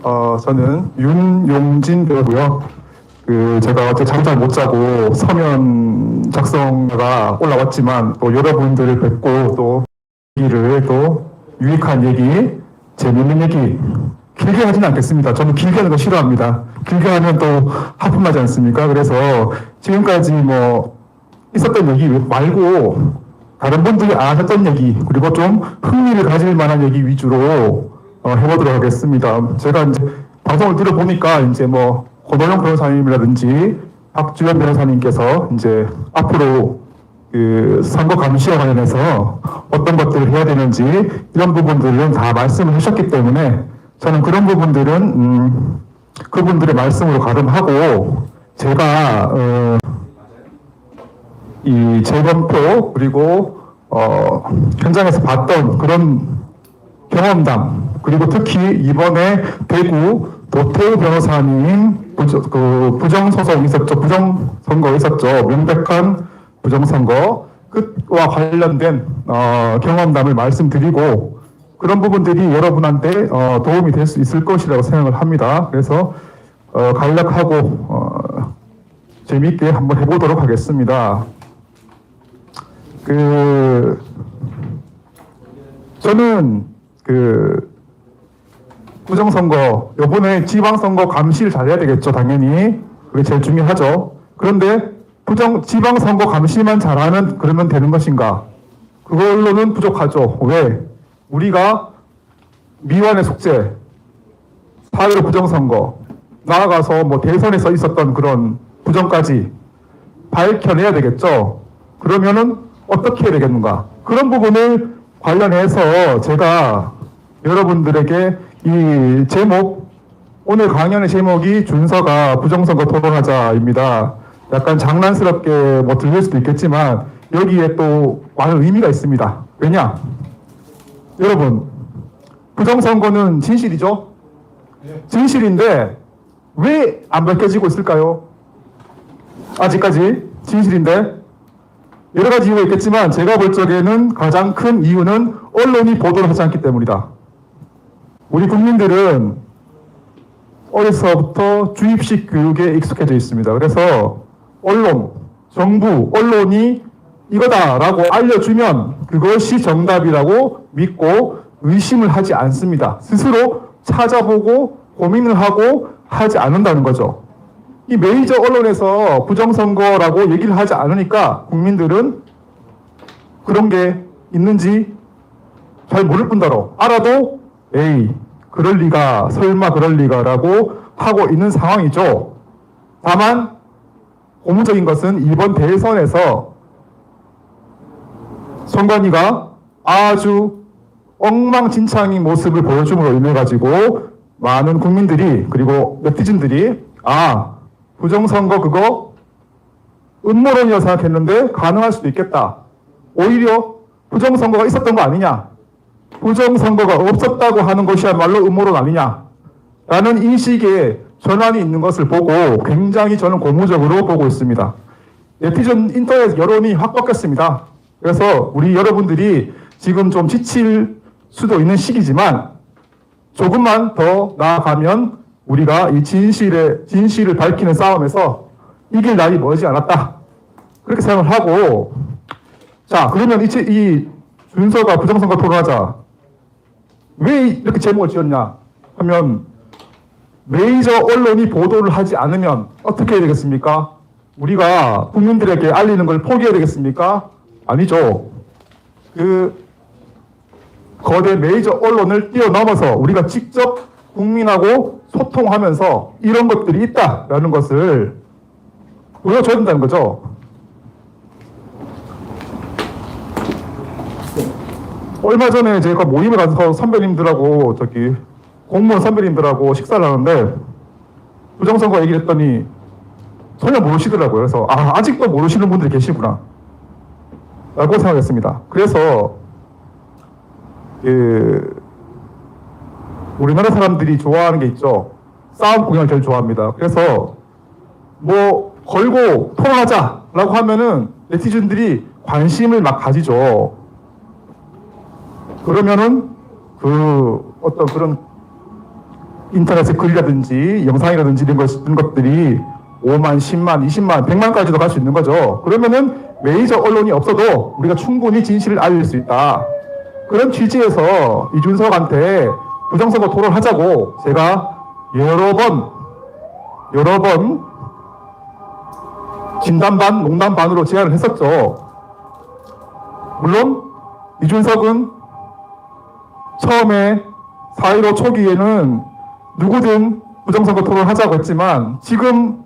저는 윤용진 배우고요. 제가 어제 잠잘 못 자고 서면 작성가 올라왔지만 또 여러분들을 뵙고 또 얘기를 또 유익한 얘기, 재밌는 얘기 길게 하지는 않겠습니다. 저는 길게 하는 거 싫어합니다. 길게 하면 또 하품나지 않습니까? 그래서 지금까지 뭐 있었던 얘기 말고 다른 분들이 안 하셨던 얘기 그리고 좀 흥미를 가질 만한 얘기 위주로 해보도록 하겠습니다. 제가 이제 방송을 들어보니까 이제 뭐 고노영 변호사님이라든지 박주현 변호사님께서 이제 앞으로 선거 감시와 관련해서 어떤 것들을 해야 되는지 이런 부분들은 다 말씀을 하셨기 때문에 저는 그런 부분들은 그분들의 말씀으로 가름하고 제가 이 재검표 그리고 현장에서 봤던 그런 경험담 그리고 특히 이번에 대구 노태우 변호사님 부정소송 있었죠. 부정선거 있었죠. 명백한 부정선거 그와 관련된 경험담을 말씀드리고 그런 부분들이 여러분한테 도움이 될 수 있을 것이라고 생각을 합니다. 그래서 간략하고 재미있게 한번 해보도록 하겠습니다. 저는 부정선거, 요번에 지방선거 감시를 잘해야 되겠죠, 당연히. 그게 제일 중요하죠. 그런데 지방선거 감시만 잘하면 그러면 되는 것인가? 그걸로는 부족하죠. 왜? 우리가 미완의 속죄, 4.15 부정선거, 나아가서 뭐 대선에서 있었던 그런 부정까지 밝혀내야 되겠죠. 그러면은 어떻게 해야 되겠는가? 그런 부분을 관련해서 제가 여러분들에게 이 제목, 오늘 강연의 제목이 준서가 부정선거 토론하자입니다. 약간 장난스럽게 뭐 들릴 수도 있겠지만 여기에 또 많은 의미가 있습니다. 왜냐? 여러분, 부정선거는 진실이죠? 진실인데 왜 안 밝혀지고 있을까요? 아직까지 진실인데 여러 가지 이유가 있겠지만 제가 볼 적에는 가장 큰 이유는 언론이 보도를 하지 않기 때문이다. 우리 국민들은 어려서부터 주입식 교육에 익숙해져 있습니다. 그래서 언론, 정부, 언론이 이거다라고 알려주면 그것이 정답이라고 믿고 의심을 하지 않습니다. 스스로 찾아보고 고민을 하고 하지 않는다는 거죠. 이 메이저 언론에서 부정선거라고 얘기를 하지 않으니까 국민들은 그런 게 있는지 잘 모를 뿐더러 알아도 에이 그럴 리가 설마 그럴 리가라고 하고 있는 상황이죠. 다만 고무적인 것은 이번 대선에서 선관위가 아주 엉망진창인 모습을 보여줌으로 인해 가지고 많은 국민들이 그리고 네티즌들이 부정선거 그거 음모론이라고 생각했는데 가능할 수도 있겠다. 오히려 부정선거가 있었던 거 아니냐. 부정선거가 없었다고 하는 것이야말로 음모론 아니냐. 라는 인식의 전환이 있는 것을 보고 굉장히 저는 고무적으로 보고 있습니다. 네티즌 인터넷 여론이 확 바뀌었습니다. 그래서 우리 여러분들이 지금 좀 지칠 수도 있는 시기지만 조금만 더 나아가면 우리가 이 진실을 밝히는 싸움에서 이길 날이 멀지 않았다. 그렇게 생각을 하고, 자, 그러면 이 준서가 부정선거 토론하자. 왜 이렇게 제목을 지었냐 하면, 메이저 언론이 보도를 하지 않으면 어떻게 해야 되겠습니까? 우리가 국민들에게 알리는 걸 포기해야 되겠습니까? 아니죠. 거대 메이저 언론을 뛰어넘어서 우리가 직접 국민하고 소통하면서 이런 것들이 있다라는 것을 보여줘야 된다는 거죠. 얼마 전에 제가 모임에 가서 선배님들하고 공무원 선배님들하고 식사를 하는데 부정선거 얘기를 했더니 전혀 모르시더라고요. 그래서 아직도 모르시는 분들이 계시구나 라고 생각했습니다. 그래서 우리나라 사람들이 좋아하는 게 있죠. 싸움 구경을 제일 좋아합니다. 그래서 뭐 걸고 토론하자라고 하면은 네티즌들이 관심을 막 가지죠. 그러면은 어떤 그런 인터넷에 글이라든지 영상이라든지 이런 것들이 5만, 10만, 20만, 100만까지도 갈 수 있는 거죠. 그러면은 메이저 언론이 없어도 우리가 충분히 진실을 알릴 수 있다. 그런 취지에서 이준석한테 부정선거 토론하자고 제가 여러 번 진담반, 농담반으로 제안을 했었죠. 물론 이준석은 처음에 4.15 초기에는 누구든 부정선거 토론을 하자고 했지만 지금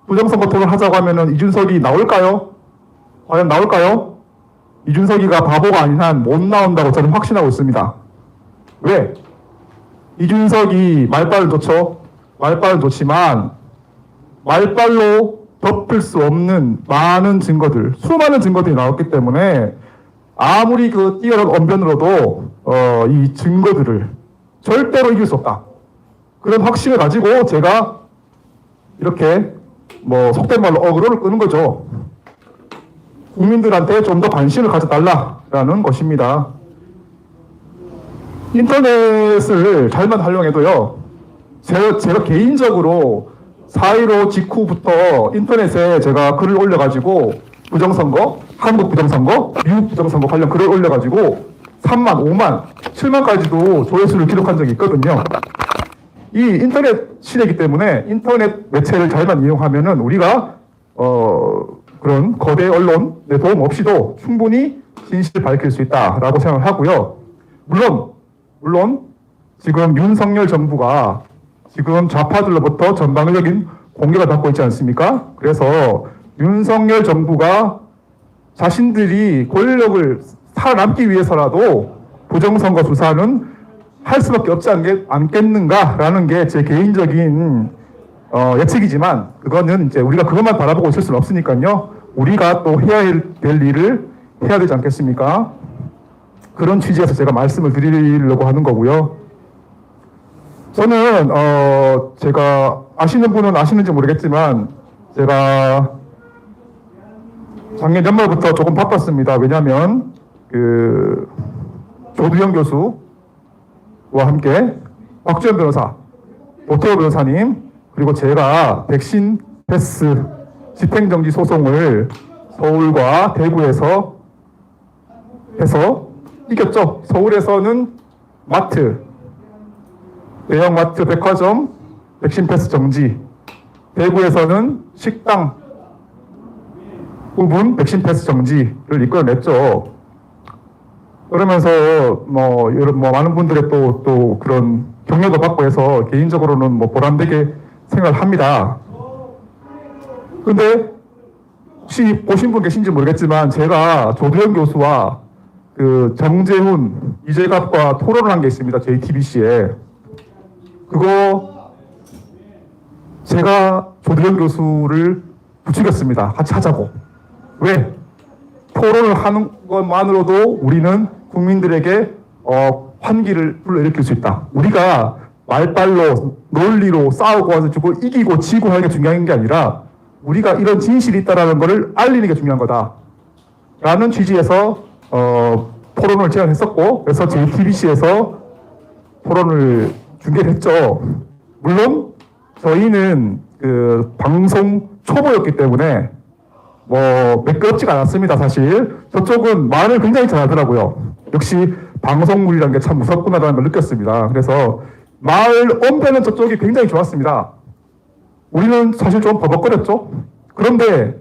부정선거 토론을 하자고 하면은 이준석이 나올까요? 과연 나올까요? 이준석이가 바보가 아닌 한 못 나온다고 저는 확신하고 있습니다. 왜? 이준석이 말빨은 좋죠. 말빨은 좋지만 말빨로 덮을 수 없는 많은 증거들, 수많은 증거들이 나왔기 때문에 아무리 그 뛰어난 언변으로도 이 증거들을 절대로 이길 수 없다. 그런 확신을 가지고 제가 이렇게 뭐 속된 말로 어그로를 끄는 거죠. 국민들한테 좀 더 관심을 가져달라라는 것입니다. 인터넷을 잘만 활용해도요, 제가 개인적으로 4.15 직후부터 인터넷에 제가 글을 올려가지고 부정선거, 한국 부정선거, 미국 부정선거 관련 글을 올려가지고 3만, 5만, 7만까지도 조회수를 기록한 적이 있거든요. 이 인터넷 시대이기 때문에 인터넷 매체를 잘만 이용하면은 우리가 그런 거대 언론의 도움 없이도 충분히 진실을 밝힐 수 있다라고 생각을 하고요. 물론 지금 윤석열 정부가 지금 좌파들로부터 전방위적인 공격을 받고 있지 않습니까? 그래서 윤석열 정부가 자신들이 권력을 살아남기 위해서라도 부정선거 수사는 할 수밖에 없지 않겠는가라는 게 제 개인적인 예측이지만 그거는 이제 우리가 그것만 바라보고 있을 수는 없으니까요. 우리가 또 해야 될 일을 해야 되지 않겠습니까? 그런 취지에서 제가 말씀을 드리려고 하는 거고요. 저는 제가 아시는 분은 아시는지 모르겠지만 제가 작년 연말부터 조금 바빴습니다. 왜냐하면 그 조두영 교수와 함께 박주현 변호사, 오태호 변호사님 그리고 제가 백신 패스 집행정지 소송을 서울과 대구에서 해서 이겼죠. 서울에서는 마트, 대형마트, 백화점 백신 패스 정지, 대구에서는 식당 부분 백신 패스 정지를 이끌어냈죠. 그러면서 많은 분들의 또 그런 격려도 받고 해서 개인적으로는 뭐 보람되게 생각을 합니다. 근데 혹시 보신 분 계신지 모르겠지만 제가 조두현 교수와 그 정재훈, 이재갑과 토론을 한 게 있습니다. JTBC에. 그거 제가 조두현 교수를 부추겼습니다. 같이 하자고. 왜? 토론을 하는 것만으로도 우리는 국민들에게 환기를 불러일으킬 수 있다. 우리가 말빨로 논리로 싸우고 가지고 이기고 지고 하는 게 중요한 게 아니라 우리가 이런 진실이 있다는 것을 알리는 게 중요한 거다. 라는 취지에서 토론을 제안했었고 그래서 JTBC에서 토론을 중계를 했죠. 물론 저희는 그 방송 초보였기 때문에 매끄럽지가 않았습니다. 사실 저쪽은 말을 굉장히 잘하더라고요. 역시 방송물이라는 게 참 무섭구나라는 걸 느꼈습니다. 그래서 말 언변은 저쪽이 굉장히 좋았습니다. 우리는 사실 좀 버벅거렸죠. 그런데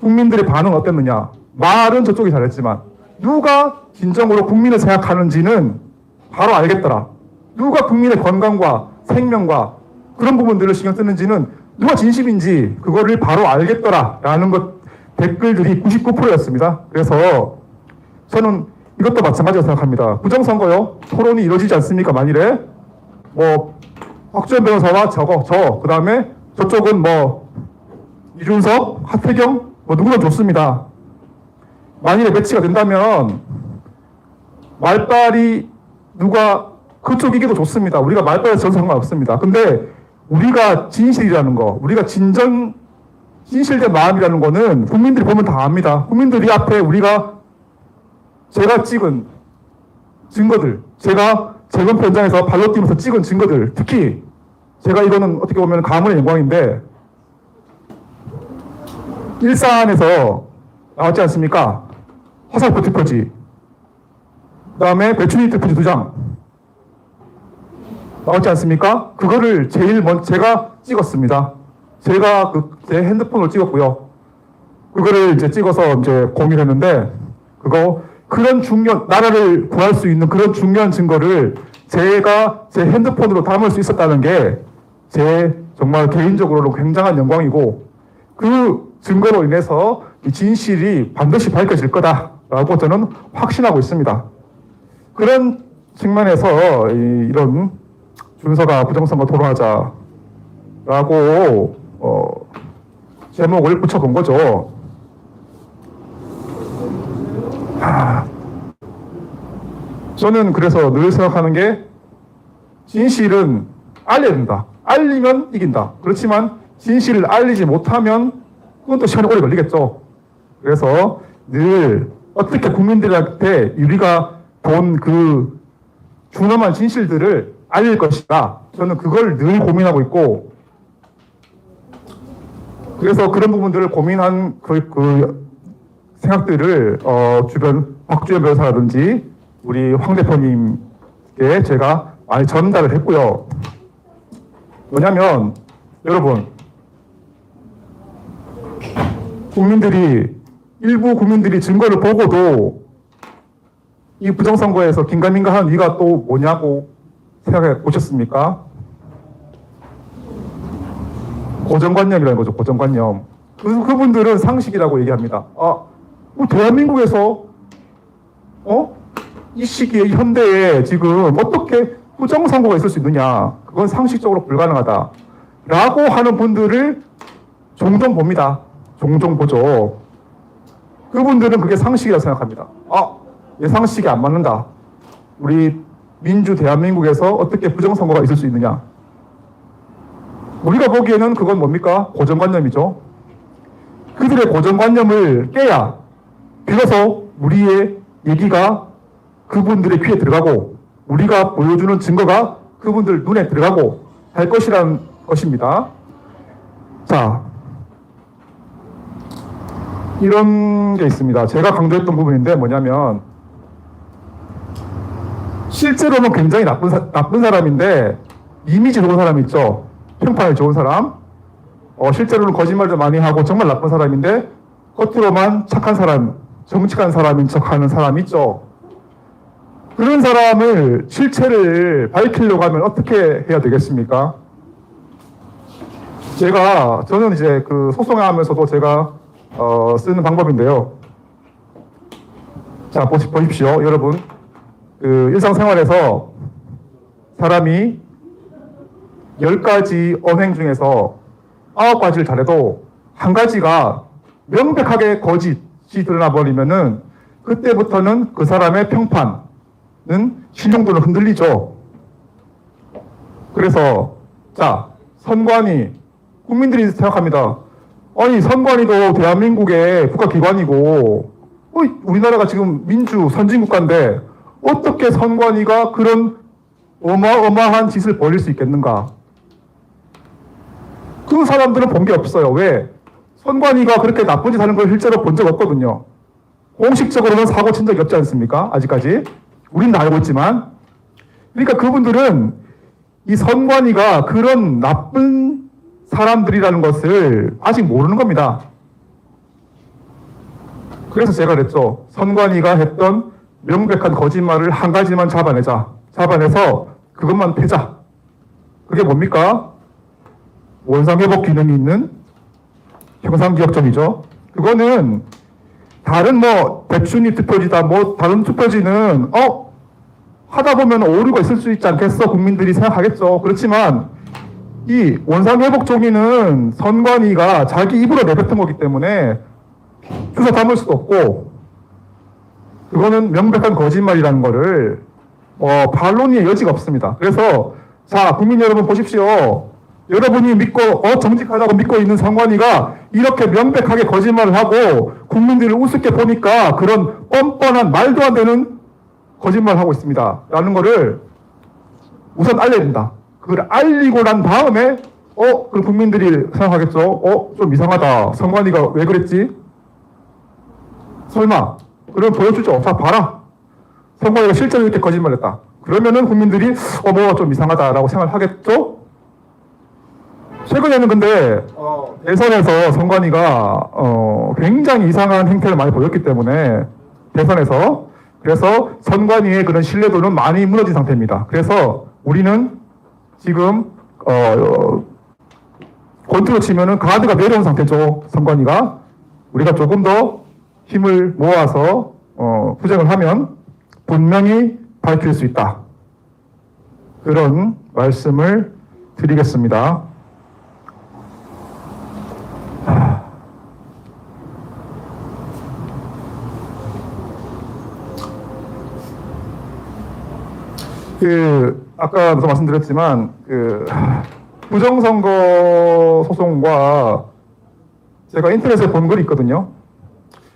국민들의 반응은 어땠느냐? 말은 저쪽이 잘했지만 누가 진정으로 국민을 생각하는지는 바로 알겠더라. 누가 국민의 건강과 생명과 그런 부분들을 신경 쓰는지는 누가 진심인지 그거를 바로 알겠더라라는 것 댓글들이 99%였습니다. 그래서 저는 이것도 마찬가지로 생각합니다. 부정선거요. 토론이 이루어지지 않습니까? 만일에 박주현 변호사와 그 다음에 저쪽은 이준석, 하태경 누구나 좋습니다. 만일에 매치가 된다면 말빨이 누가 그쪽 이겨도 좋습니다. 우리가 말빨에서 전 상관없습니다. 근데 우리가 진실이라는 거, 우리가 진실된 마음이라는 거는 국민들이 보면 다 압니다. 국민들이 앞에 제가 찍은 증거들, 제가 재검표 현장에서 발로 뛰면서 찍은 증거들, 특히 제가 이거는 어떻게 보면 가문의 영광인데 일산에서 나왔지 않습니까? 화살표 투표지, 그 다음에 배추잎 투표지 2장 나왔지 않습니까? 그거를 제일 먼저 제가 찍었습니다. 제가 제 핸드폰으로 찍었고요. 그거를 이제 찍어서 이제 공유를 했는데, 그런 중요한, 나라를 구할 수 있는 그런 중요한 증거를 제가 제 핸드폰으로 담을 수 있었다는 게 제 정말 개인적으로는 굉장한 영광이고, 그 증거로 인해서 이 진실이 반드시 밝혀질 거다라고 저는 확신하고 있습니다. 그런 측면에서 이런 준서가 부정선거 토론하자라고 제목을 붙여본 거죠. 저는 그래서 늘 생각하는 게 진실은 알려야 된다. 알리면 이긴다. 그렇지만 진실을 알리지 못하면 그건 또 시간이 오래 걸리겠죠. 그래서 늘 어떻게 국민들한테 우리가 본 그 준엄한 진실들을 알릴 것이다. 저는 그걸 늘 고민하고 있고, 그래서 그런 부분들을 고민한 그 생각들을 주변 박주현 변호사라든지 우리 황 대표님께 제가 많이 전달을 했고요. 뭐냐면 여러분, 일부 국민들이 증거를 보고도 이 부정선거에서 긴가민가 하는 이유가 또 뭐냐고 생각해 보셨습니까? 고정관념이라는 거죠. 고정관념. 그분들은 상식이라고 얘기합니다. 대한민국에서 이 시기에 현대에 지금 어떻게 부정선거가 있을 수 있느냐, 그건 상식적으로 불가능하다 라고 하는 분들을 종종 봅니다. 종종 보죠. 그분들은 그게 상식이라고 생각합니다. 내 상식이 안 맞는다. 우리 민주 대한민국에서 어떻게 부정선거가 있을 수 있느냐. 우리가 보기에는 그건 뭡니까? 고정관념이죠. 그들의 고정관념을 깨야 비로소 우리의 얘기가 그분들의 귀에 들어가고 우리가 보여주는 증거가 그분들 눈에 들어가고 할 것이라는 것입니다. 자, 이런 게 있습니다. 제가 강조했던 부분인데 뭐냐면, 실제로는 굉장히 나쁜 사람인데 이미지 좋은 사람 있죠. 평판이 좋은 사람. 실제로는 거짓말도 많이 하고 정말 나쁜 사람인데 겉으로만 착한 사람, 정직한 사람인 척하는 사람 있죠. 그런 사람을 실체를 밝히려고 하면 어떻게 해야 되겠습니까? 저는 이제 그 소송하면서도 제가 쓰는 방법인데요. 자, 보십시오. 여러분. 그 일상생활에서 사람이 10가지 언행 중에서 9가지를 잘해도 한 가지가 명백하게 거짓이 드러나 버리면은 그때부터는 그 사람의 평판은 신용도는 흔들리죠. 그래서 선관위, 국민들이 생각합니다. 아니, 선관위도 대한민국의 국가기관이고 우리나라가 지금 민주 선진국가인데 어떻게 선관위가 그런 어마어마한 짓을 벌일 수 있겠는가? 그 사람들은 본 게 없어요. 왜? 선관위가 그렇게 나쁜 짓 하는 걸 실제로 본 적 없거든요. 공식적으로는 사고 친 적이 없지 않습니까? 아직까지. 우린 다 알고 있지만. 그러니까 그분들은 이 선관위가 그런 나쁜 사람들이라는 것을 아직 모르는 겁니다. 그래서 제가 그랬죠. 선관위가 했던 명백한 거짓말을 한 가지만 잡아내서 그것만 패자. 그게 뭡니까? 원상회복 기능이 있는 형상기억점이죠. 그거는 다른 배추잎 투표지다, 다른 투표지는 하다 보면 오류가 있을 수 있지 않겠어? 국민들이 생각하겠죠. 그렇지만 이 원상회복 종이는 선관위가 자기 입으로 내뱉은 거기 때문에 주워 담을 수도 없고, 그거는 명백한 거짓말이라는 거를 반론의 여지가 없습니다. 그래서 국민 여러분 보십시오. 여러분이 믿고 정직하다고 믿고 있는 선관위가 이렇게 명백하게 거짓말을 하고 국민들을 우습게 보니까 그런 뻔뻔한 말도 안 되는 거짓말하고 있습니다. 라는 거를 우선 알려야 된다. 그걸 알리고 난 다음에 그 국민들이 생각하겠죠. 좀 이상하다. 선관위가 왜 그랬지? 설마. 그럼 보여주죠. 자, 봐라. 선관위가 실제로 이렇게 거짓말했다. 그러면은 국민들이 뭐가 좀 이상하다라고 생각을 하겠죠? 최근에는 근데 대선에서 선관위가 굉장히 이상한 행태를 많이 보였기 때문에 대선에서 그래서 선관위의 그런 신뢰도는 많이 무너진 상태입니다. 그래서 우리는 지금 권투로 치면은 가드가 내려온 상태죠. 선관위가 우리가 조금 더 힘을 모아서 투쟁을 하면 분명히 밝힐 수 있다. 그런 말씀을 드리겠습니다. 아까도 말씀드렸지만, 부정선거 소송과 제가 인터넷에 본 글이 있거든요.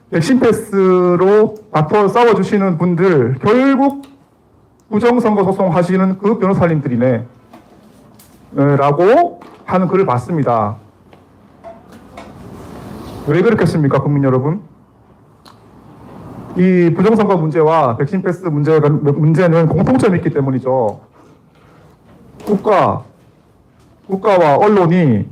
백신 패스로 다퉈 싸워주시는 분들, 결국 부정선거 소송 하시는 그 변호사님들이네. 라고 하는 글을 봤습니다. 왜 그렇겠습니까, 국민 여러분? 이 부정선거 문제와 백신 패스 문제는 공통점이 있기 때문이죠. 국가와 언론이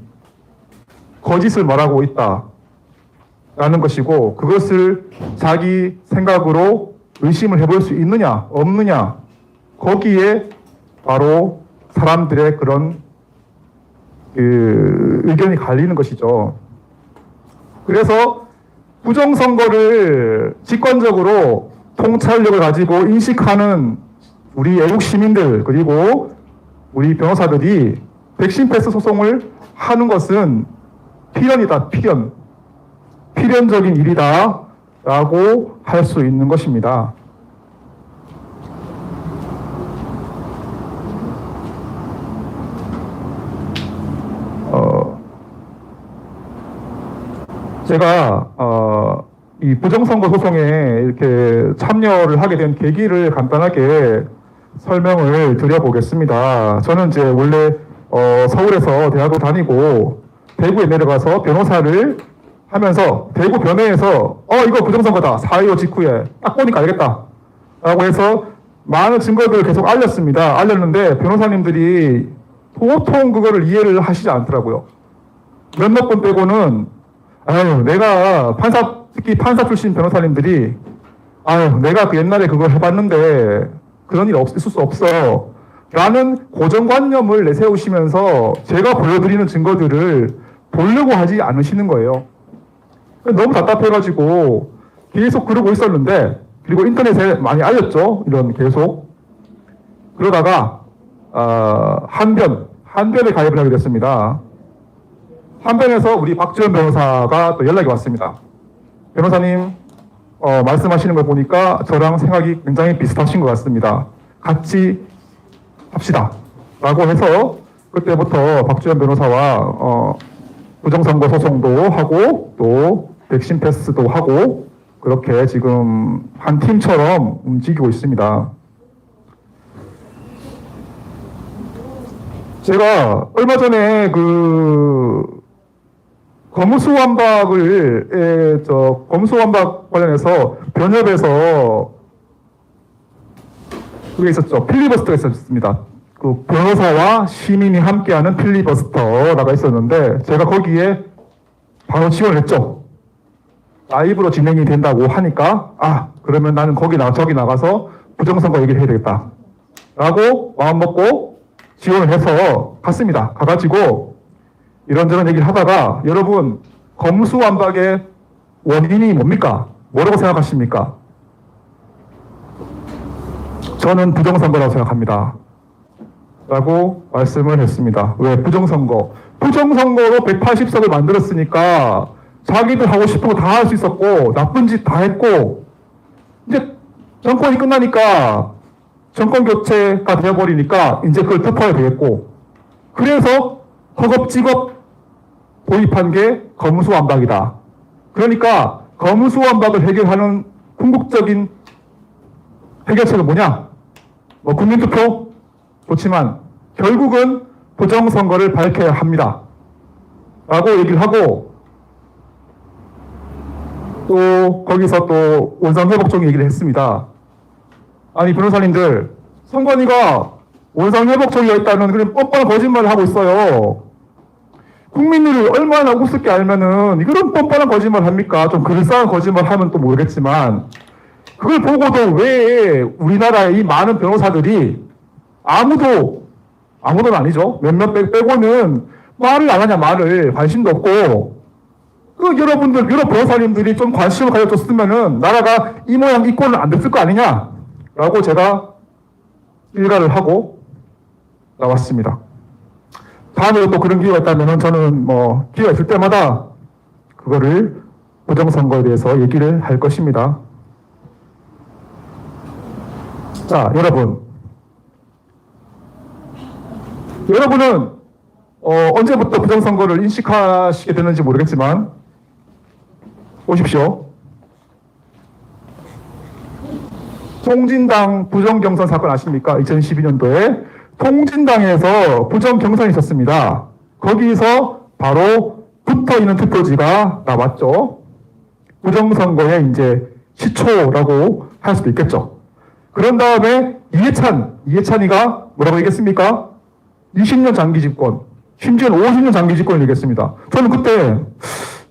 거짓을 말하고 있다라는 것이고, 그것을 자기 생각으로 의심을 해볼 수 있느냐, 없느냐, 거기에 바로 사람들의 그런 의견이 갈리는 것이죠. 그래서 부정선거를 직관적으로 통찰력을 가지고 인식하는 우리 애국 시민들 그리고 우리 변호사들이 백신 패스 소송을 하는 것은 필연이다. 필연적인 일이다 라고 할 수 있는 것입니다. 제가 이 부정선거 소송에 이렇게 참여를 하게 된 계기를 간단하게 설명을 드려보겠습니다. 저는 이제 원래 서울에서 대학을 다니고 대구에 내려가서 변호사를 하면서 대구 변호에서 이거 부정선거다. 4.25 직후에 딱 보니까 알겠다. 라고 해서 많은 증거들을 계속 알렸는데 변호사님들이 보통 그거를 이해를 하시지 않더라고요. 몇몇 분 빼고는 내가 특히 판사 출신 변호사님들이 내가 그 옛날에 그걸 해봤는데 그런 일 있을 수 없어 라는 고정관념을 내세우시면서 제가 보여드리는 증거들을 보려고 하지 않으시는 거예요. 너무 답답해가지고 계속 그러고 있었는데, 그리고 인터넷에 많이 알렸죠. 이런 계속. 그러다가 한변에 가입을 하게 됐습니다. 한변에서 우리 박지원 변호사가 또 연락이 왔습니다. 변호사님, 말씀하시는 걸 보니까 저랑 생각이 굉장히 비슷하신 것 같습니다. 같이 합시다. 라고 해서 그때부터 박지원 변호사와 부정선거 소송도 하고 또 백신 패스도 하고 그렇게 지금 한 팀처럼 움직이고 있습니다. 제가 얼마 전에 검수완박 관련해서 변협에서 그게 있었죠. 필리버스터가 있었습니다. 그 변호사와 시민이 함께하는 필리버스터라가 있었는데 제가 거기에 바로 지원을 했죠. 라이브로 진행이 된다고 하니까 그러면 나는 저기 나가서 부정선거 얘기를 해야 되겠다 라고 마음먹고 지원을 해서 갔습니다. 가가지고 이런저런 얘기를 하다가 여러분 검수완박의 원인이 뭡니까? 뭐라고 생각하십니까? 저는 부정선거라고 생각합니다. 라고 말씀을 했습니다. 왜? 부정선거로 180석을 만들었으니까 자기들 하고 싶은 거 다 할 수 있었고 나쁜 짓 다 했고 이제 정권이 끝나니까 정권 교체가 되어버리니까 이제 그걸 덮어야 되겠고 그래서 허겁지겁 도입한 게 검수완박이다. 그러니까 검수완박을 해결하는 궁극적인 해결책은 뭐냐? 뭐 국민투표 좋지만 결국은 부정선거를 밝혀야 합니다. 라고 얘기를 하고 또 거기서 또 원상회복적 얘기를 했습니다. 아니 변호사님들 선관위가 원상회복적이었다는 그런 뻔뻔한 거짓말을 하고 있어요. 국민들이 얼마나 우습게 알면은 이런 뻔뻔한 거짓말 합니까? 좀 그럴싸한 거짓말 하면 또 모르겠지만 그걸 보고도 왜 우리나라의 이 많은 변호사들이 아무도는 아니죠. 몇몇 빼고는 말을 안 하냐 말을 관심도 없고 여러분들 여러 변호사님들이 좀 관심을 가져줬으면은 나라가 이 모양 이 꼴은 안 됐을 거 아니냐라고 제가 일가를 하고 나왔습니다. 다음에 또 그런 기회가 있다면은 저는 뭐 기회가 있을 때마다 그거를 부정선거에 대해서 얘기를 할 것입니다. 자, 여러분은 언제부터 부정선거를 인식하시게 됐는지 모르겠지만 보십시오. 통진당 부정경선 사건 아십니까? 2012년도에 통진당에서 부정경선이 있었습니다. 거기서 바로 붙어있는 투표지가 나왔죠. 부정선거의 이제 시초라고 할 수도 있겠죠. 그런 다음에 이해찬이가 뭐라고 얘기했습니까? 20년 장기 집권, 심지어는 50년 장기 집권을 얘기했습니다. 저는 그때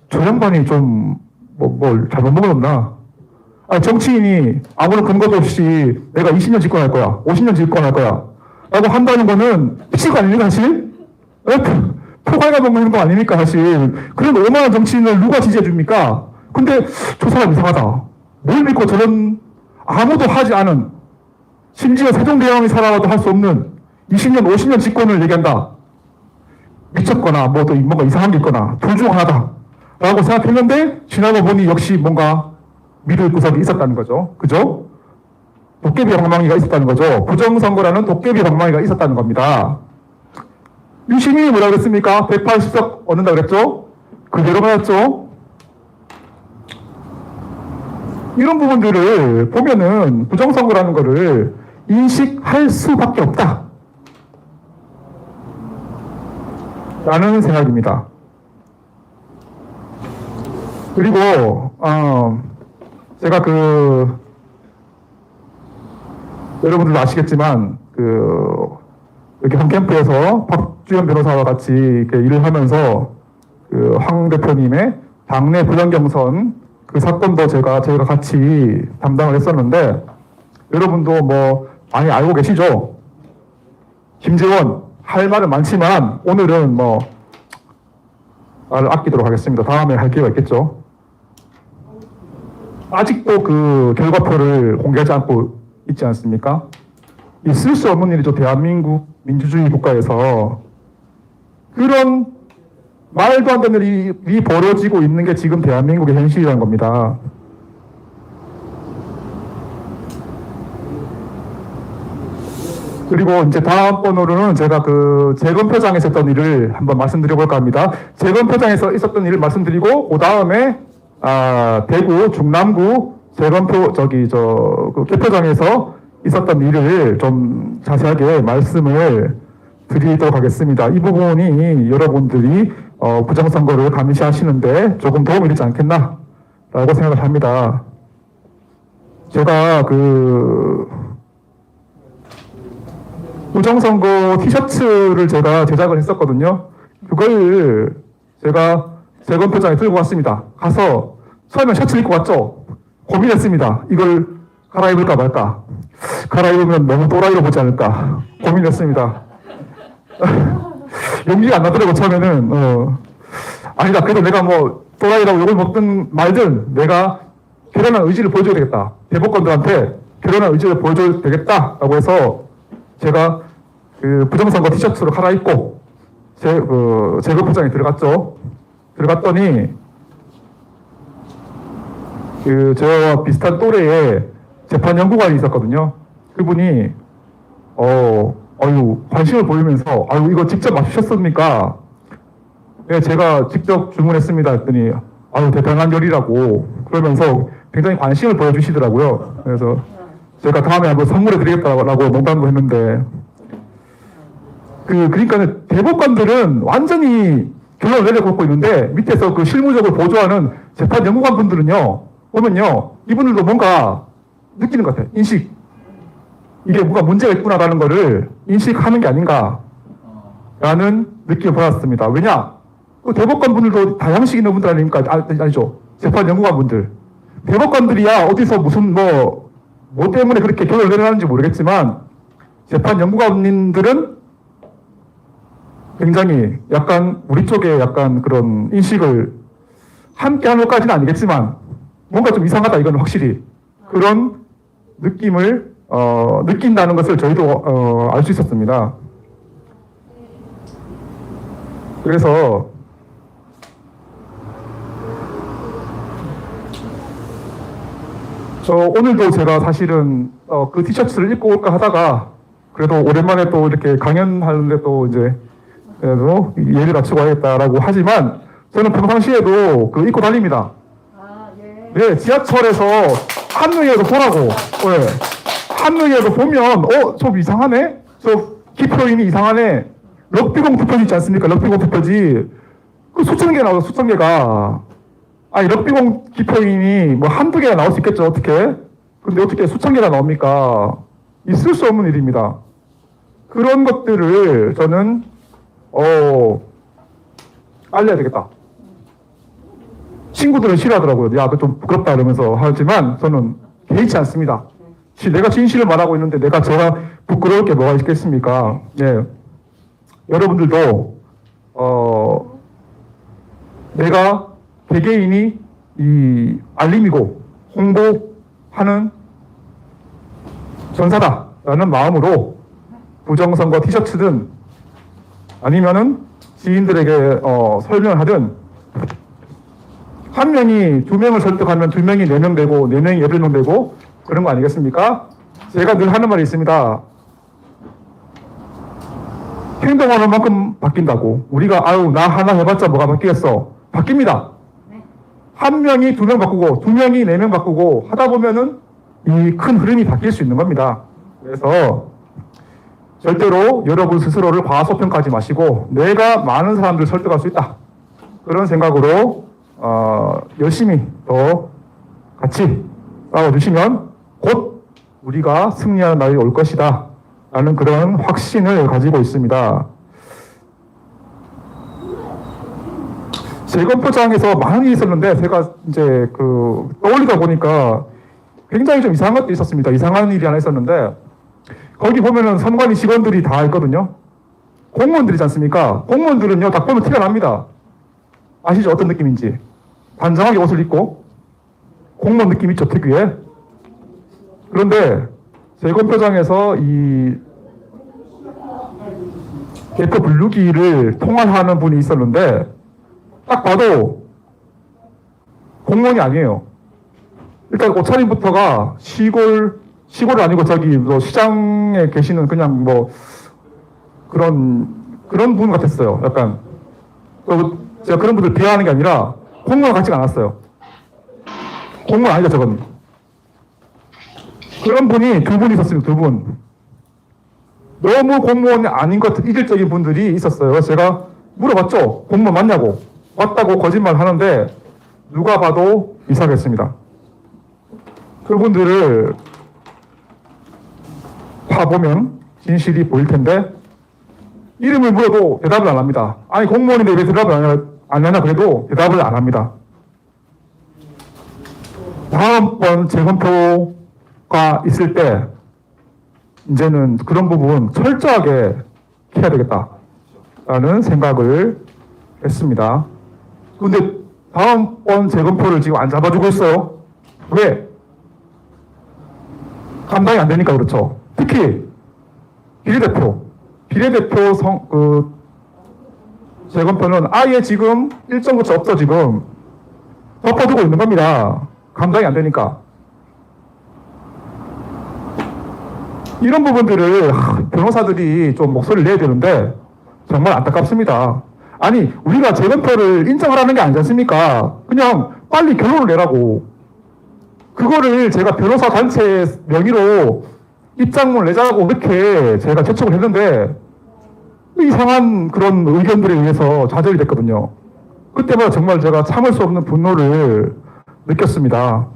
저 양반이 좀 뭘 잘못 먹었나? 정치인이 아무런 근거도 없이 내가 20년 집권할 거야, 50년 집권할 거야 라고 한다는 거는 미친 거 아닙니까 사실? 표가가 먹는 거 아닙니까 사실? 그런 오만한 정치인을 누가 지지해 줍니까? 근데 저 사람 이상하다. 뭘 믿고 저런 아무도 하지 않은, 심지어 세종대왕이 살아와도 할 수 없는 20년 50년 집권을 얘기한다. 미쳤거나 또 뭔가 이상한 게 있거나 둘 중 하나다 라고 생각했는데 지나고 보니 역시 뭔가 믿을 구석이 있었다는 거죠. 그죠? 도깨비 방망이가 있었다는 거죠. 부정선거라는 도깨비 방망이가 있었다는 겁니다. 유시민이 뭐라고 했습니까? 180석 얻는다고 그랬죠? 그대로 맞았죠? 이런 부분들을 보면은 부정선거라는 거를 인식할 수밖에 없다 라는 생각입니다. 그리고 제가 여러분들도 아시겠지만 여기 한 캠프에서 박주현 변호사와 같이 이렇게 일을 하면서 황 대표님의 당내 부정경선 그 사건도 제가 같이 담당을 했었는데 여러분도 뭐 많이 알고 계시죠? 김재원 할 말은 많지만 오늘은 말을 아끼도록 하겠습니다. 다음에 할 기회가 있겠죠. 아직도 그 결과표를 공개하지 않고 있지 않습니까? 있을 수 없는 일이죠. 대한민국 민주주의 국가에서 그런 말도 안 되는 일이 벌어지고 있는 게 지금 대한민국의 현실이라는 겁니다. 그리고 이제 다음번으로는 제가 재검표장에서 했던 일을 한번 말씀드려볼까 합니다. 재검표장에서 있었던 일을 말씀드리고, 그 다음에, 대구 중남구 개표장에서 있었던 일을 좀 자세하게 말씀을 드리도록 하겠습니다. 이 부분이 여러분들이, 부정선거를 감시하시는데 조금 도움이 되지 않겠나? 라고 생각을 합니다. 제가 부정선거 티셔츠를 제가 제작을 했었거든요. 그걸 제가 재검표장에 들고 왔습니다. 가서 처음에 셔츠 입고 왔죠. 고민했습니다. 이걸 갈아입을까 말까. 갈아입으면 너무 또라이로 보지 않을까. 고민했습니다. 용기가 안 나더라고 처음에는. 아니다. 그래도 내가 또라이라고 욕을 먹든 말든 내가 결연한 의지를 보여줘야 되겠다. 대법관들한테 결연한 의지를 보여줘야 되겠다라고 해서 제가 부정선거 티셔츠로 갈아입고 재검표장에 들어갔죠. 들어갔더니 저와 비슷한 또래의 재판연구관이 있었거든요. 그분이 관심을 보이면서 이거 직접 맞추셨습니까? 네, 제가 직접 주문했습니다 했더니 대단한 열이라고 그러면서 굉장히 관심을 보여주시더라고요. 그래서 제가 다음에 한번 선물해 드리겠다라고 농담도 했는데, 그러니까 대법관들은 완전히 결론을 내려놓고 있는데, 밑에서 그 실무적으로 보조하는 재판 연구관 분들은요, 보면요, 이분들도 뭔가 느끼는 것 같아요. 인식. 이게 뭔가 문제가 있구나라는 거를 인식하는 게 아닌가라는 느낌을 받았습니다. 왜냐? 그 대법관 분들도 다 양식 있는 분들 아닙니까? 아니죠. 재판 연구관 분들. 대법관들이야 어디서 무슨 뭐 때문에 그렇게 결론을 내려놨는지 모르겠지만, 재판 연구관님들은 굉장히 약간 우리 쪽에 약간 그런 인식을 함께 하는 것까지는 아니겠지만, 뭔가 좀 이상하다, 이건 확실히. 그런 느낌을, 느낀다는 것을 저희도, 알 수 있었습니다. 그래서, 오늘도 제가 사실은, 그 티셔츠를 입고 올까 하다가, 그래도 오랜만에 또 이렇게 강연하는데 또 이제, 그래도 예를 갖추고 와야겠다라고 하지만, 저는 평상시에도 그 입고 다닙니다. 네, 지하철에서 한눈에도 보라고. 네. 한눈에도 보면, 좀 이상하네? 저 기표인이 이상하네? 럭비공 투표지 있지 않습니까? 럭비공 투표지. 그 수천 개 나와요, 수천 개가. 아니, 럭비공 기표인이 뭐 한두 개가 나올 수 있겠죠, 어떻게? 근데 어떻게 수천 개가 나옵니까? 있을 수 없는 일입니다. 그런 것들을 저는, 알려야 되겠다. 친구들은 싫어하더라고요. 야, 그거 좀 부끄럽다 그러면서 하지만 저는 개의치 않습니다. 내가 진실을 말하고 있는데 제가 부끄러울 게 뭐가 있겠습니까? 예. 여러분들도, 내가 개개인이 이 알림이고 홍보하는 전사다라는 마음으로 부정선거 티셔츠든 아니면은 지인들에게 설명을 하든, 한 명이 두 명을 설득하면 두 명이 4명 되고 4명이 8명 되고 그런 거 아니겠습니까? 제가 늘 하는 말이 있습니다. 행동하는 만큼 바뀐다고. 우리가 나 하나 해봤자 뭐가 바뀌겠어. 바뀝니다. 한 명이 2명 바꾸고 2명이 4명 바꾸고 하다 보면은 이 큰 흐름이 바뀔 수 있는 겁니다. 그래서 절대로 여러분 스스로를 과소평가하지 마시고 내가 많은 사람들을 설득할 수 있다. 그런 생각으로 열심히 더 같이 싸워주시면 곧 우리가 승리하는 날이 올 것이다 라는 그런 확신을 가지고 있습니다. 재검표장에서 많은 일이 있었는데 제가 이제 떠올리다 보니까 굉장히 좀 이상한 것도 있었습니다. 이상한 일이 하나 있었는데, 거기 보면은 선관위 직원들이 다 있거든요. 공무원들이지 않습니까? 공무원들은요, 딱 보면 티가 납니다. 아시죠? 어떤 느낌인지. 단정하게 옷을 입고 공무원 느낌 있죠, 특유의. 그런데 재검표장에서 이 대표 분류기를 통할하는 분이 있었는데 딱 봐도 공무원이 아니에요. 일단 옷차림부터가 시골이 아니고 저기 뭐 시장에 계시는 그냥 뭐 그런 분 같았어요. 약간 제가 그런 분들 비하하는 게 아니라 공무원 같지가 않았어요. 공무원 아니죠, 저건. 그런 분이 2분 있었습니다, 2분. 너무 공무원이 아닌 것 같은 이질적인 분들이 있었어요. 제가 물어봤죠. 공무원 맞냐고. 맞다고 거짓말 하는데 누가 봐도 이상했습니다. 그분들을 봐보면 진실이 보일 텐데 이름을 물어도 대답을 안 합니다. 아니, 공무원인데 왜 대답을 안 하냐 그래도 대답을 안 합니다. 다음번 재검표가 있을 때 이제는 그런 부분 철저하게 해야 되겠다라는 생각을 했습니다. 근데 다음번 재검표를 지금 안 잡아주고 있어요. 왜? 감당이 안 되니까 그렇죠. 특히 비례대표 재검표는 아예 지금 일정 거치 없어. 지금 덮어두고 있는 겁니다. 감당이 안 되니까. 이런 부분들을 변호사들이 좀 목소리를 내야 되는데 정말 안타깝습니다. 아니, 우리가 재검표를 인정하라는 게 아니지 않습니까? 그냥 빨리 결론을 내라고. 그거를 제가 변호사 단체 명의로 입장문을 내자고 그렇게 제가 재촉을 했는데 이상한 그런 의견들에 의해서 좌절이 됐거든요. 그때마다 정말 제가 참을 수 없는 분노를 느꼈습니다.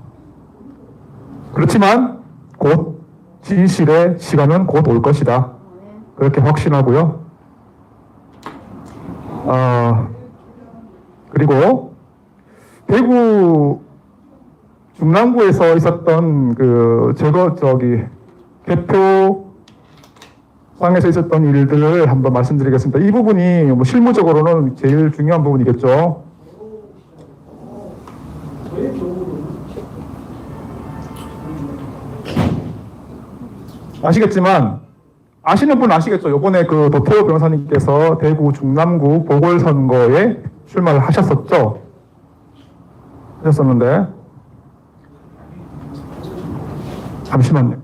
그렇지만 곧 진실의 시간은 곧 올 것이다. 그렇게 확신하고요. 그리고 대구 중랑구에서 있었던 개표상에서 있었던 일들을 한번 말씀드리겠습니다. 이 부분이 뭐 실무적으로는 제일 중요한 부분이겠죠. 아시겠지만 아시는 분은 아시겠죠. 요번에 그 도태우 변호사님께서 대구 중남구 보궐선거에 출마를 하셨었죠. 하셨었는데 잠시만요.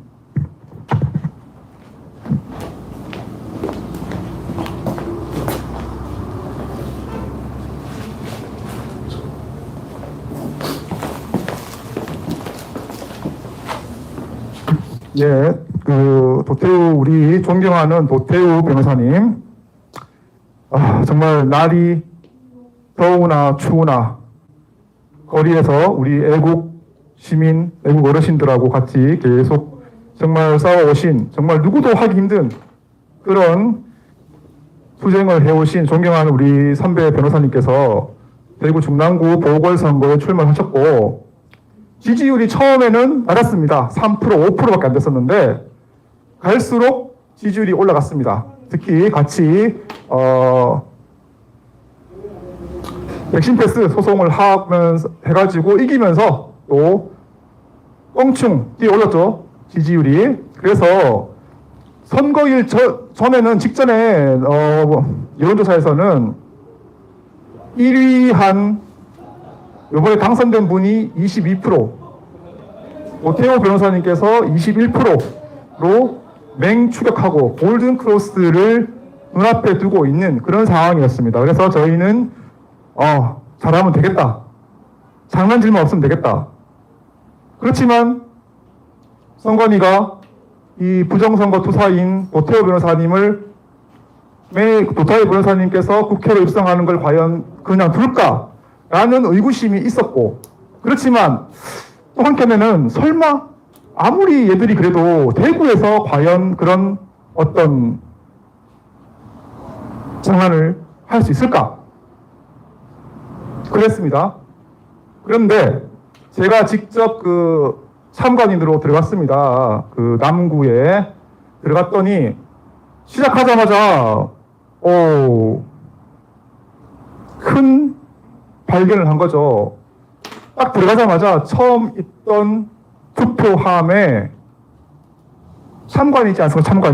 예, 우리 존경하는 도태우 변호사님, 정말 날이 더우나 추우나 거리에서 우리 애국 시민, 애국 어르신들하고 같이 계속 정말 싸워오신, 정말 누구도 하기 힘든 그런 투쟁을 해오신 존경하는 우리 선배 변호사님께서 대구 중남구 보궐선거에 출마하셨고, 지지율이 처음에는 낮았습니다. 3%, 5%밖에 안 됐었는데 갈수록 지지율이 올라갔습니다. 특히 같이 백신 패스 소송을 해가지고 이기면서 또 껑충 뛰어올랐죠. 지지율이. 그래서 선거일 전에는 직전에 여론조사에서는 1위 한 이번에 당선된 분이 22%, 오태호 변호사님께서 21%로 맹추격하고 골든 크로스를 눈앞에 두고 있는 그런 상황이었습니다. 그래서 저희는 잘하면 되겠다. 장난질만 없으면 되겠다. 그렇지만 선관위가 이 부정선거 투사인 오태호 변호사님께서 국회로 입성하는 걸 과연 그냥 둘까? 라는 의구심이 있었고, 그렇지만 또 한켠에는 설마 아무리 얘들이 그래도 대구에서 과연 그런 어떤 장난을 할 수 있을까? 그랬습니다. 그런데 제가 직접 참관인으로 들어갔습니다. 남구에 들어갔더니 시작하자마자 큰 발견을 한 거죠. 딱 들어가자마자 처음 있던 투표함에 참관이지 않습니까?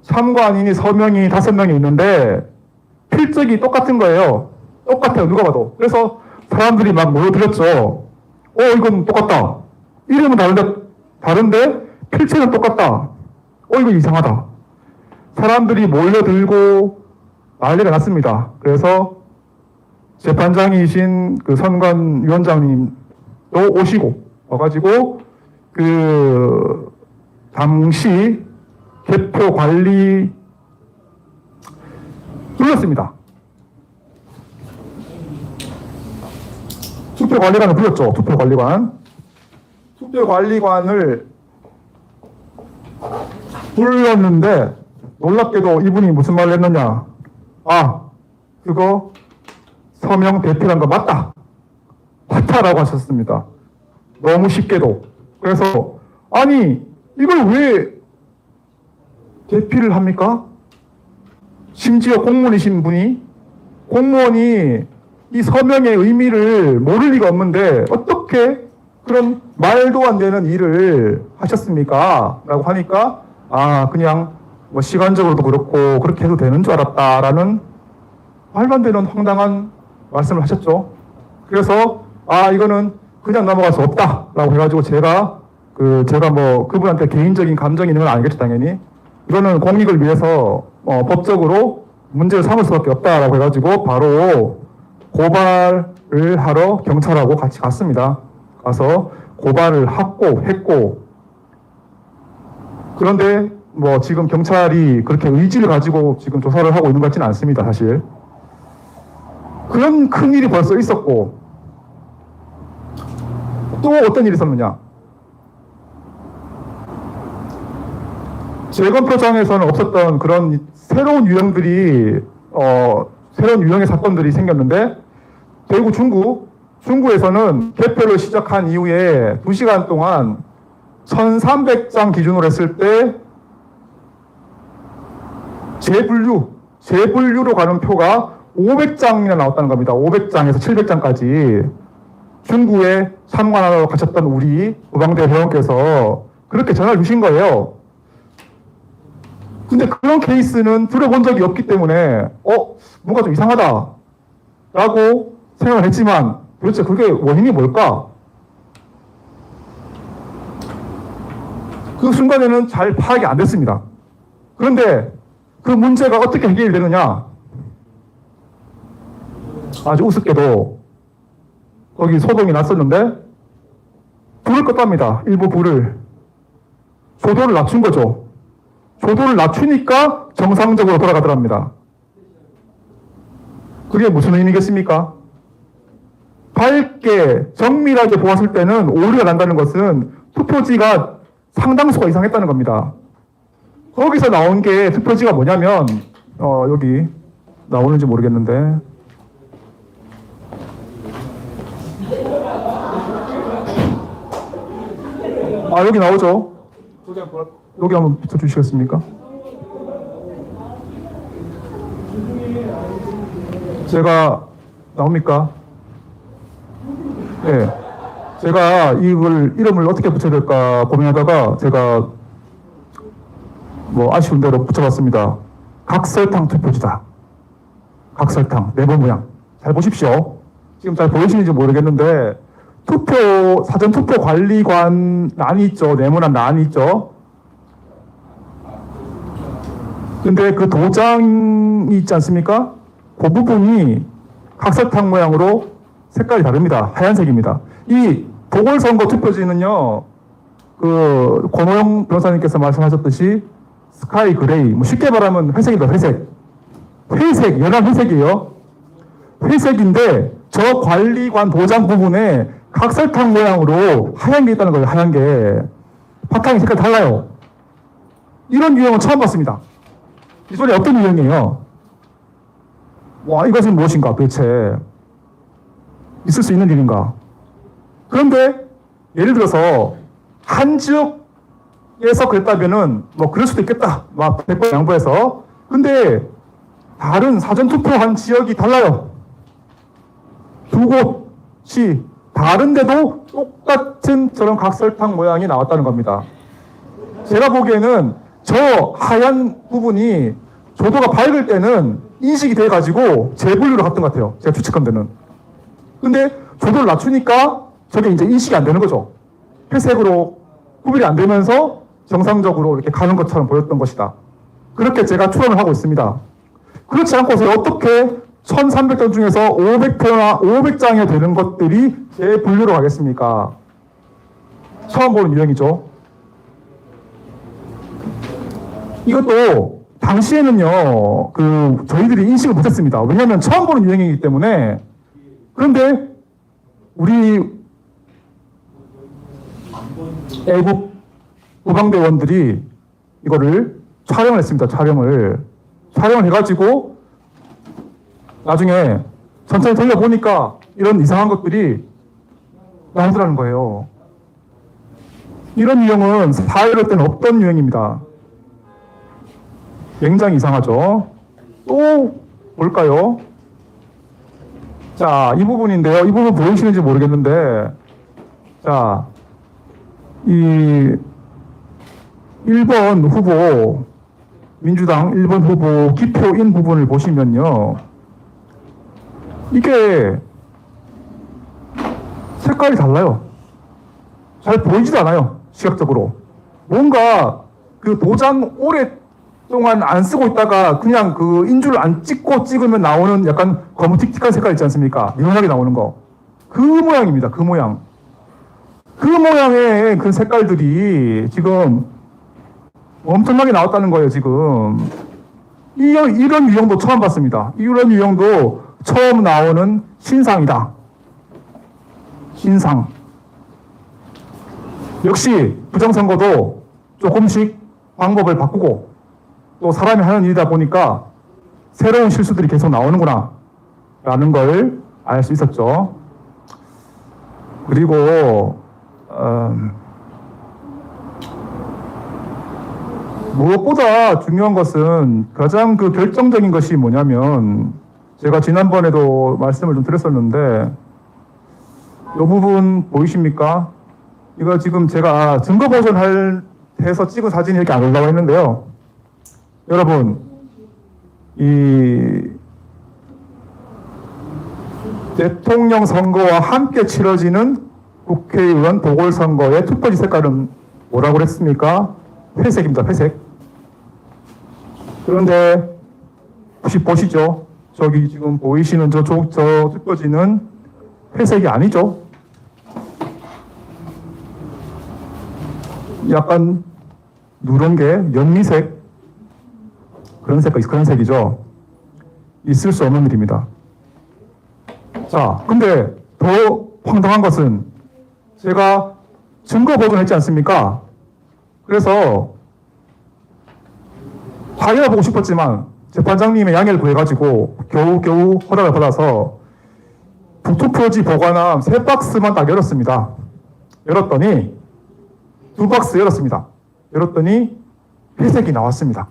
참관인이 서명이 5명이 있는데 필적이 똑같은 거예요. 똑같아요. 누가 봐도. 그래서 사람들이 막 모여들었죠. 이건 똑같다. 이름은 다른데 필체는 똑같다. 이거 이상하다. 사람들이 몰려들고 난리가 났습니다. 그래서 재판장이신 선관위원장님도 오시고 와가지고 당시 개표 관리 불렀습니다. 투표관리관을 불렀죠. 투표관리관을 불렀는데 놀랍게도 이분이 무슨 말을 했느냐. 그거 서명 대필한 거 맞다라고 하셨습니다. 너무 쉽게도. 그래서 이걸 왜 대필을 합니까? 심지어 공무원이 이 서명의 의미를 모를 리가 없는데 어떻게 그런 말도 안 되는 일을 하셨습니까? 라고 하니까 그냥 뭐 시간적으로도 그렇고 그렇게 해도 되는 줄 알았다라는 말도 안 되는 황당한 말씀을 하셨죠. 그래서 이거는 그냥 넘어갈 수 없다라고 해가지고 제가 뭐 그분한테 개인적인 감정이 있는 건 아니겠죠, 당연히. 이거는 공익을 위해서 법적으로 문제를 삼을 수밖에 없다라고 해가지고 바로 고발을 하러 경찰하고 같이 갔습니다. 가서 고발을 했고, 그런데 뭐 지금 경찰이 그렇게 의지를 가지고 지금 조사를 하고 있는 것 같지는 않습니다, 사실. 그런 큰 일이 벌써 있었고, 또 어떤 일이 있었느냐? 재검표장에서는 없었던 그런 새로운 유형의 사건들이 생겼는데, 대구 중구에서는 개표를 시작한 이후에 2시간 동안 1300장 기준으로 했을 때 재분류로 가는 표가 500장이나 나왔다는 겁니다. 500장에서 700장까지. 중구에 참관하러 가셨던 우리 고방대 회원께서 그렇게 전화를 주신 거예요. 근데 그런 케이스는 들어본 적이 없기 때문에 뭔가 좀 이상하다 라고 생각을 했지만 도대체 그게 원인이 뭘까? 그 순간에는 잘 파악이 안 됐습니다. 그런데 그 문제가 어떻게 해결이 되느냐? 아주 우습게도 거기 소동이 났었는데 불을 껐답니다. 일부 불을. 조도를 낮춘 거죠. 조도를 낮추니까 정상적으로 돌아가더랍니다. 그게 무슨 의미겠습니까? 밝게 정밀하게 보았을 때는 오류가 난다는 것은 투표지가 상당수가 이상했다는 겁니다. 거기서 나온 게 투표지가 뭐냐면 여기 나오는지 모르겠는데 여기 나오죠. 여기 한번 비춰주시겠습니까? 제가 나옵니까? 네. 제가 이름을 어떻게 붙여야 될까 고민하다가 제가 아쉬운 대로 붙여봤습니다. 각설탕 투표지다. 각설탕, 네모 모양. 잘 보십시오. 지금 잘 보이시는지 모르겠는데, 사전투표 관리관 란이 있죠. 네모난 란이 있죠. 근데 그 도장이 있지 않습니까? 그 부분이 각설탕 모양으로 색깔이 다릅니다. 하얀색입니다. 이 보궐선거 투표지는요, 권호영 변호사님께서 말씀하셨듯이 스카이 그레이, 쉽게 말하면 회색입니다. 회색, 연한 회색이에요. 회색인데 저 관리관 도장 부분에 각설탕 모양으로 하얀 게 있다는 거예요. 하얀 게. 바탕이 색깔이 달라요. 이런 유형은 처음 봤습니다. 이 소리 어떤 유형이에요? 이것은 무엇인가 도대체? 있을 수 있는 일인가? 그런데 예를 들어서 한 지역에서 그랬다면은 그럴 수도 있겠다. 100번 양보해서. 근데 다른 사전투표한 지역이 달라요. 두 곳이 다른데도 똑같은 저런 각설탕 모양이 나왔다는 겁니다. 제가 보기에는 저 하얀 부분이 조도가 밝을 때는 인식이 돼가지고 재분류로 갔던 것 같아요. 제가 추측한 데는. 근데 조도를 낮추니까 저게 이제 인식이 안 되는 거죠. 회색으로 구별이 안 되면서 정상적으로 이렇게 가는 것처럼 보였던 것이다. 그렇게 제가 추론을 하고 있습니다. 그렇지 않고서 어떻게 1300장 중에서 500표나 500장에 되는 것들이 재분류로 가겠습니까? 처음 보는 유형이죠. 이것도 당시에는요, 저희들이 인식을 못했습니다. 왜냐하면 처음 보는 유형이기 때문에. 그런데 우리 애국 고방대원들이 이거를 촬영을 했습니다. 촬영을 해가지고 나중에 천천히 돌려보니까 이런 이상한 것들이 나오더라는 거예요. 이런 유형은 4.15 때는 없던 유형입니다. 굉장히 이상하죠. 또 뭘까요? 자, 이 부분인데요. 이 부분 보이시는지 모르겠는데, 자, 이 1번 후보, 민주당 1번 후보 기표인 부분을 보시면요. 이게 색깔이 달라요. 잘 보이지도 않아요. 시각적으로. 뭔가 도장 오랫동안 안 쓰고 있다가 그냥 인줄 안 찍으면 나오는 약간 검은틱틱한 색깔 있지 않습니까? 유명하게 나오는 거. 그 모양입니다. 그 모양. 그 모양의 그 색깔들이 지금 엄청나게 나왔다는 거예요, 지금. 이런 유형도 처음 봤습니다. 이런 유형도 처음 나오는 신상이다. 신상. 역시 부정선거도 조금씩 방법을 바꾸고 또 사람이 하는 일이다 보니까 새로운 실수들이 계속 나오는구나 라는 걸 알 수 있었죠. 그리고 무엇보다 중요한 것은 가장 그 결정적인 것이 뭐냐면 제가 지난번에도 말씀을 좀 드렸었는데 이 부분 보이십니까? 이거 지금 제가 증거 보존해서 찍은 사진이 이렇게 안 올라와 있는데요. 여러분, 이 대통령 선거와 함께 치러지는 국회의원 보궐선거의 투표지 색깔은 뭐라고 그랬습니까? 회색입니다. 회색. 그런데 혹시 보시죠? 저기 지금 보이시는 저 투표지는 회색이 아니죠? 약간 누런게 연미색 그런 색이죠. 있을 수 없는 일입니다. 자, 근데 더 황당한 것은 제가 증거 보존했지 않습니까? 그래서 다 열어보고 싶었지만 재판장님의 양해를 구해가지고 겨우 허락을 받아서 투표지 보관함 3박스만 딱 열었습니다. 열었더니 2박스 열었습니다. 열었더니 회색이 나왔습니다.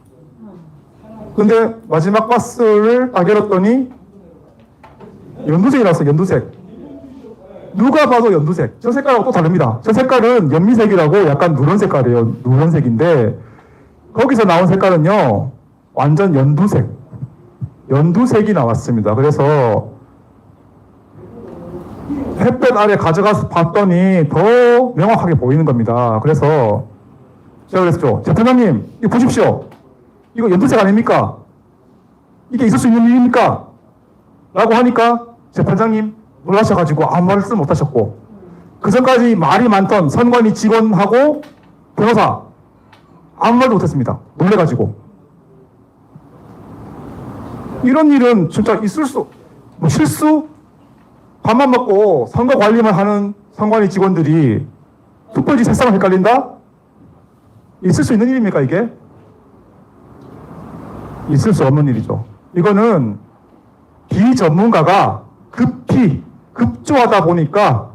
근데 마지막 박스를 딱 열었더니 연두색이 나왔어요. 연두색. 누가 봐도 연두색. 저 색깔하고 또 다릅니다. 저 색깔은 연미색이라고 약간 누런 색깔이에요. 누런색인데 거기서 나온 색깔은요 완전 연두색. 연두색이 나왔습니다. 그래서 햇볕 아래 가져가서 봤더니 더 명확하게 보이는 겁니다. 그래서 제가 그랬죠. 재판장님 이거 보십시오. 이거 연두색 아닙니까? 이게 있을 수 있는 일입니까? 라고 하니까 재판장님 놀라셔가지고 아무 말씀 못하셨고 그 전까지 말이 많던 선관위 직원하고 변호사 아무 말도 못했습니다. 놀래가지고. 이런 일은 진짜 있을 수, 실수? 밥만 먹고 선거 관리만 하는 선관위 직원들이 투표지 색상을 헷갈린다? 있을 수 있는 일입니까, 이게? 있을 수 없는 일이죠. 이거는 비전문가가 급조하다 보니까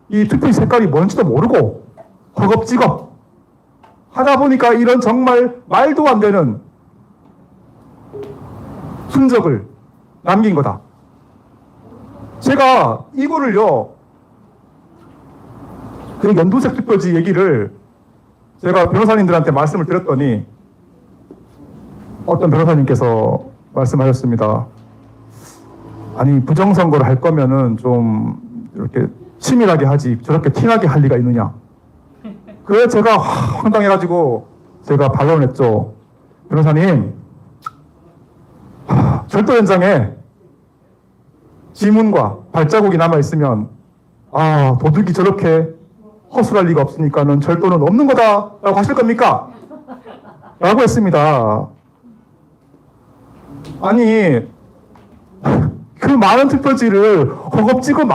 이 투표지 색깔이 뭔지도 모르고 허겁지겁 하다 보니까 이런 정말 말도 안 되는 흔적을 남긴 거다. 제가 이거를요, 그 연두색 투표지 얘기를 제가 변호사님들한테 말씀을 드렸더니 어떤 변호사님께서 말씀하셨습니다. 아니, 부정선거를 할 거면은 좀 이렇게 치밀하게 하지 저렇게 티나게 할 리가 있느냐. 그래서 제가 황당해가지고 제가 반론을 했죠. 변호사님, 절도 현장에 지문과 발자국이 남아있으면 도둑이 저렇게 허술할 리가 없으니까는 절도는 없는 거다라고 하실 겁니까? 라고 했습니다. 아니, 그 많은 투표지를 허겁지겁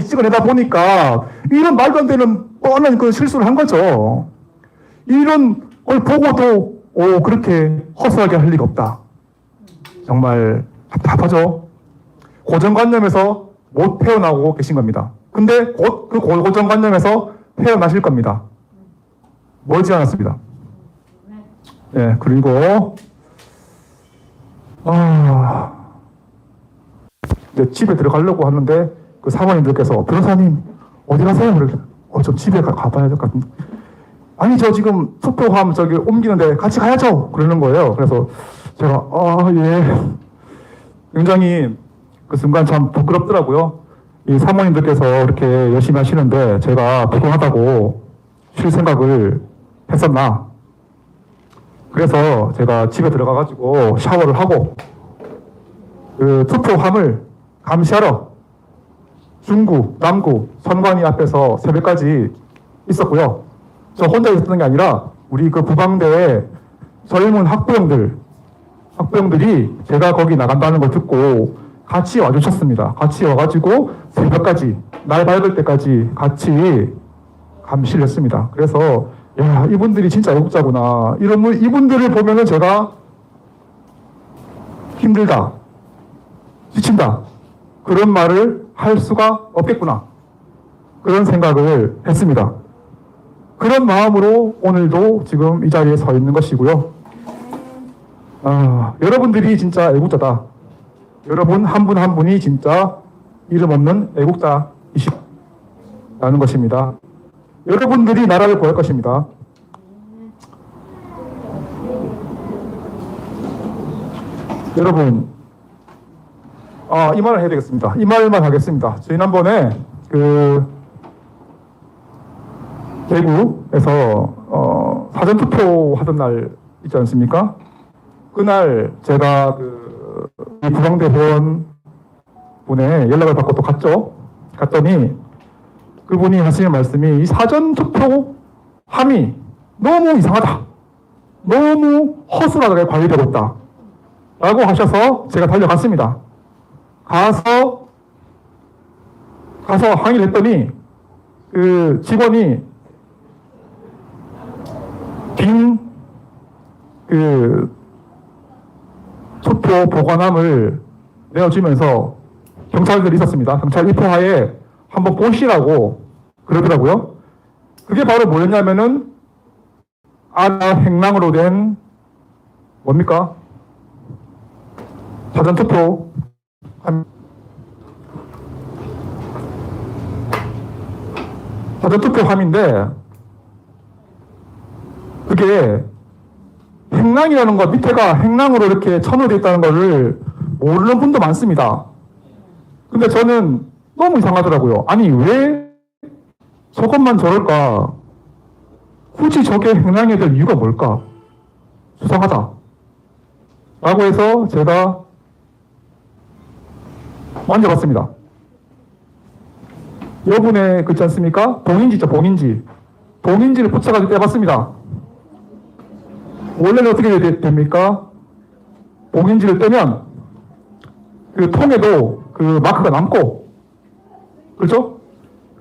찍어내다 보니까 이런 말도 안 되는 뻔한 그 실수를 한 거죠. 이런 걸 보고도 그렇게 허술하게 할 리가 없다. 정말 답답하죠. 고정관념에서 못 헤어나오고 계신 겁니다. 근데 곧 그 고정관념에서 헤어나실 겁니다. 멀지 않았습니다. 네, 그리고 이제 집에 들어가려고 하는데 그 사모님들께서 변호사님 어디 가세요? 저 집에 가봐야 될 것 같은데. 아니, 저 지금 투표함 저기 옮기는데 같이 가야죠. 그러는 거예요. 그래서 제가 예. 굉장히 그 순간 참 부끄럽더라고요. 이 사모님들께서 이렇게 열심히 하시는데 제가 피곤하다고 쉴 생각을 했었나. 그래서 제가 집에 들어가가지고 샤워를 하고 그 투표함을 감시하러 중구, 남구, 선관위 앞에서 새벽까지 있었고요. 저 혼자 있었던 게 아니라 우리 그 부방대에 젊은 학부형들이 제가 거기 나간다는 걸 듣고 같이 와주셨습니다. 같이 와가지고 새벽까지, 날 밝을 때까지 같이 감시를 했습니다. 그래서 야, 이분들이 진짜 애국자구나. 이분들을 보면은 제가 힘들다, 지친다, 그런 말을 할 수가 없겠구나. 그런 생각을 했습니다. 그런 마음으로 오늘도 지금 이 자리에 서 있는 것이고요. 여러분들이 진짜 애국자다. 여러분 한 분 한 분이 진짜 이름 없는 애국자이시라는 것입니다. 여러분들이 나라를 구할 것입니다. 여러분, 이 말을 해야 되겠습니다. 이 말만 하겠습니다. 지난번에 대구에서 사전투표 하던 날 있지 않습니까? 그날 제가 이 부방대 회원 분의 연락을 받고 또 갔죠. 갔더니 그분이 하시는 말씀이 이 사전투표 함이 너무 이상하다. 너무 허술하게 관리되고 있다. 라고 하셔서 제가 달려갔습니다. 가서 항의를 했더니 그 직원이 빈 투표 보관함을 내어주면서 경찰들이 있었습니다. 경찰 입회하에 한번 보시라고 그러더라고요. 그게 바로 뭐였냐면은 행랑으로 된 뭡니까? 사전투표 사전투표함인데 그게 행랑이라는 것, 밑에가 행랑으로 이렇게 천으로 되어 있다는 것을 모르는 분도 많습니다. 근데 저는 너무 이상하더라고요. 아니 왜 저것만 저럴까? 굳이 저게 행랑이 될 이유가 뭘까? 수상하다 라고 해서 제가 만져봤습니다. 여분의 그렇지 않습니까? 봉인지 있죠, 봉인지. 봉인지를 붙여가지고 떼봤습니다. 원래는 어떻게 됩니까? 봉인지를 떼면 그 통에도 그 마크가 남고, 그렇죠?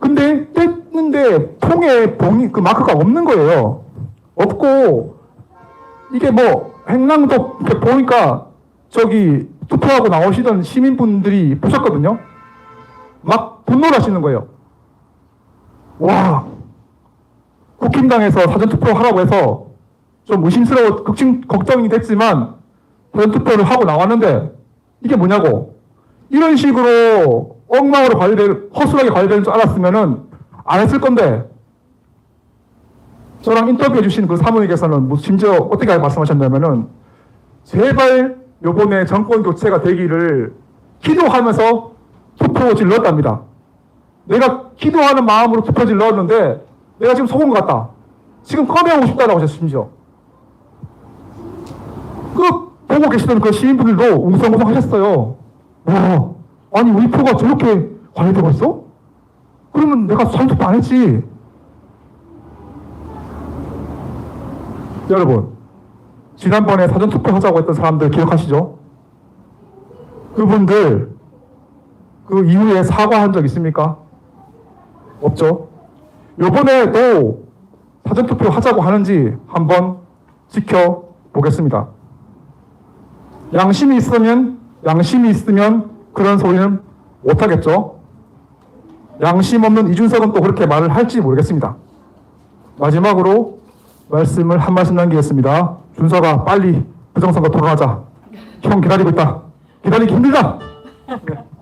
근데 뗐는데 통에 그 마크가 없는 거예요. 없고, 이게 뭐 행랑도 이렇게 보니까 저기 투표하고 나오시던 시민분들이 보셨거든요. 막 분노를 하시는 거예요. 와, 국힘당에서 사전투표하라고 해서 좀 의심스러워 걱정이 됐지만 사전투표를 하고 나왔는데 이게 뭐냐고. 이런 식으로 엉망으로 허술하게 관리되는 줄 알았으면은 안 했을 건데, 저랑 인터뷰해 주신 그 사모님께서는 심지어 어떻게 말씀하셨냐면은 제발 요번에 정권 교체가 되기를 기도하면서 투표지를 넣었답니다. 내가 기도하는 마음으로 투표지를 넣었는데 내가 지금 속은 것 같다. 지금 꺼내오고 싶다라고 하셨어요. 심지어 보고 계시던 그 시민분들도 웅성웅성 하셨어요. 와, 아니 우리 표가 저렇게 관리되고 있어? 그러면 내가 사전투표 안 했지. 여러분, 지난번에 사전투표 하자고 했던 사람들 기억하시죠? 그분들 그 이후에 사과한 적 있습니까? 없죠. 요번에도 사전투표 하자고 하는지 한번 지켜보겠습니다. 양심이 있으면 그런 소리는 못하겠죠. 양심 없는 이준석은 또 그렇게 말을 할지 모르겠습니다. 마지막으로 말씀을 한 말씀 남기겠습니다. 준석아, 빨리 부정선거 토론하자. 형 기다리고 있다. 기다리기 힘들다. 네.